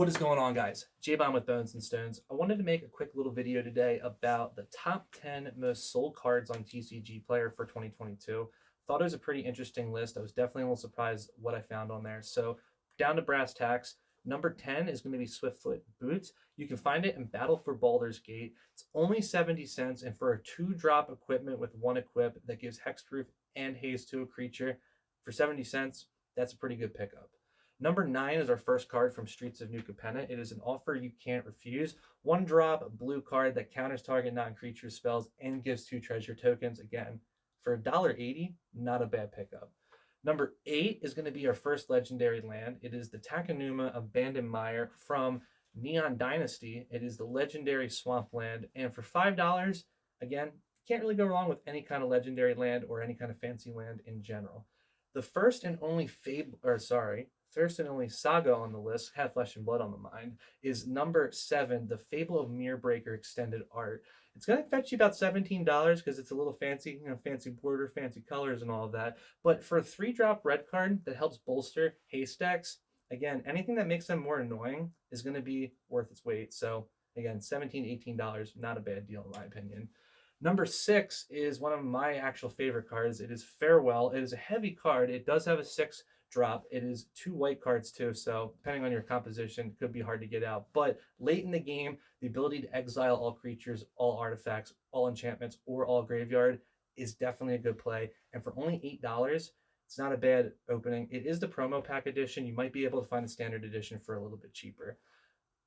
What is going on, guys? J-Bomb with Bones and Stones. I wanted to make a quick little video today about the top 10 most sold cards on Tcgplayer for 2022. Thought it was a pretty interesting list. I was definitely a little surprised what I found on there. So down to brass tacks, number 10 is going to be Swiftfoot Boots. You can find it in Battle for Baldur's Gate. It's only 70 cents, and for a 2-drop equipment with 1 equip that gives hexproof and haste to a creature for 70 cents, that's a pretty good pickup. Number 9 is our first card from Streets of New Capenna. It is an offer you can't refuse. 1-drop blue card that counters target non-creature spells and gives 2 treasure tokens. Again, for $1.80, not a bad pickup. Number 8 is going to be our first legendary land. It is the Takenuma Abandoned Mire from Neon Dynasty. It is the legendary swampland. And for $5, again, can't really go wrong with any kind of legendary land or any kind of fancy land in general. The first and only saga on the list, had Flesh and Blood on the mind, is number 7, the Fable of Mirrorbreaker Extended Art. It's going to fetch you about $17 because it's a little fancy, fancy border, fancy colors and all of that. But for a 3-drop red card that helps bolster haste decks, again, anything that makes them more annoying is going to be worth its weight. So again, $17, $18, not a bad deal in my opinion. Number 6 is one of my actual favorite cards. It is Farewell. It is a heavy card. It does have a 6-drop. It is 2 white cards too, so depending on your composition, it could be hard to get out. But late in the game, the ability to exile all creatures, all artifacts, all enchantments, or all graveyard is definitely a good play. And for only $8, it's not a bad opening. It is the promo pack edition. You might be able to find the standard edition for a little bit cheaper.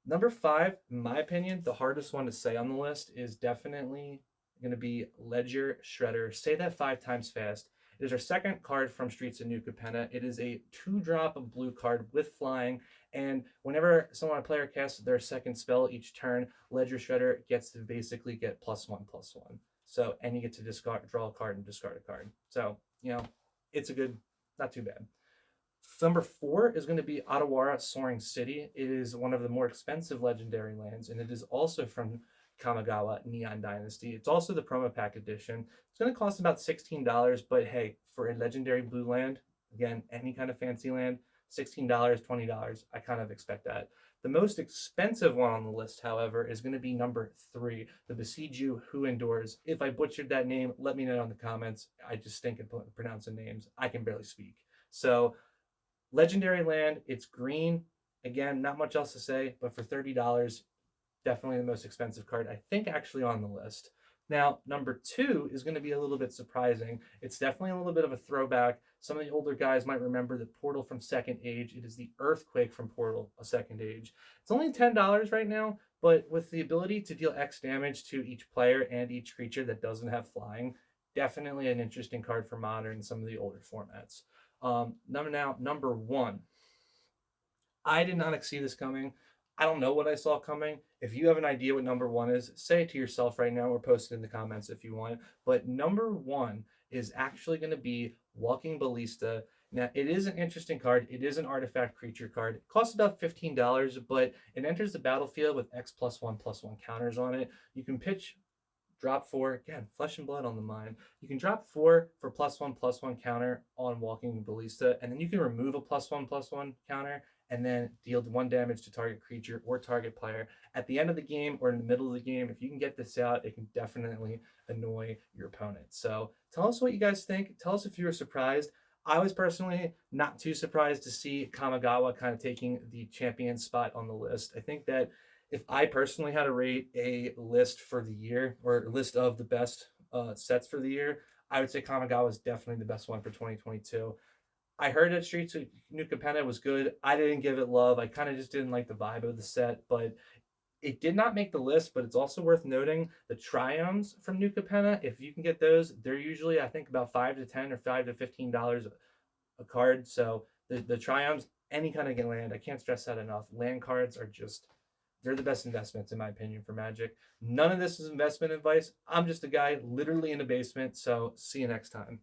Number 5, in my opinion, the hardest one to say on the list is definitely going to be Ledger Shredder. Say that 5 times fast. It is our second card from Streets of New Capenna. It is a 2-drop blue card with flying, and whenever a player casts their second spell each turn, Ledger Shredder gets to basically get +1/+1. So, and you get to draw a card and discard a card. So, it's a good, not too bad. Number 4 is going to be Otawara Soaring City. It is one of the more expensive legendary lands, and it is also from Kamigawa Neon Dynasty. It's also the promo pack edition. It's going to cost about $16, but hey, for a legendary blue land, again, any kind of fancy land, $16, $20, I kind of expect that. The most expensive one on the list, however, is going to be number 3, the Besiju Who Endures. If I butchered that name, let me know in the comments. I just stink at pronouncing names. I can barely speak. So, legendary land, it's green. Again, not much else to say, but for $30, definitely the most expensive card, I think, actually on the list. Now, number 2 is going to be a little bit surprising. It's definitely a little bit of a throwback. Some of the older guys might remember the Portal from Second Age. It is the Earthquake from Portal, a Second Age. It's only $10 right now, but with the ability to deal X damage to each player and each creature that doesn't have flying, definitely an interesting card for Modern and some of the older formats. Number 1. I did not see this coming. I don't know what I saw coming. If you have an idea what number 1 is, say it to yourself right now or post it in the comments if you want. But number 1 is actually going to be Walking Ballista. Now, it is an interesting card. It is an artifact creature card. It costs about $15, but it enters the battlefield with X+1/+1 counters on it. You can drop 4, again, Flesh and Blood on the mind. You can drop 4 for +1/+1 counter on Walking Ballista, and then you can remove a +1/+1 counter and then deal 1 damage to target creature or target player. At the end of the game or in the middle of the game, if you can get this out, it can definitely annoy your opponent. So tell us what you guys think. Tell us if you were surprised. I was personally not too surprised to see Kamigawa kind of taking the champion spot on the list. I think that if I personally had to rate a list for the year or a list of the best sets for the year, I would say Kamigawa is definitely the best one for 2022. I heard that Streets of New Capenna was good. I didn't give it love. I kind of just didn't like the vibe of the set, but it did not make the list. But it's also worth noting the Triomes from New Capenna. If you can get those, they're usually, I think, about $5 to $10 or $5 to $15 a card. So the Triomes, any kind of land, I can't stress that enough. Land cards are just, they're the best investments, in my opinion, for Magic. None of this is investment advice. I'm just a guy literally in a basement. So see you next time.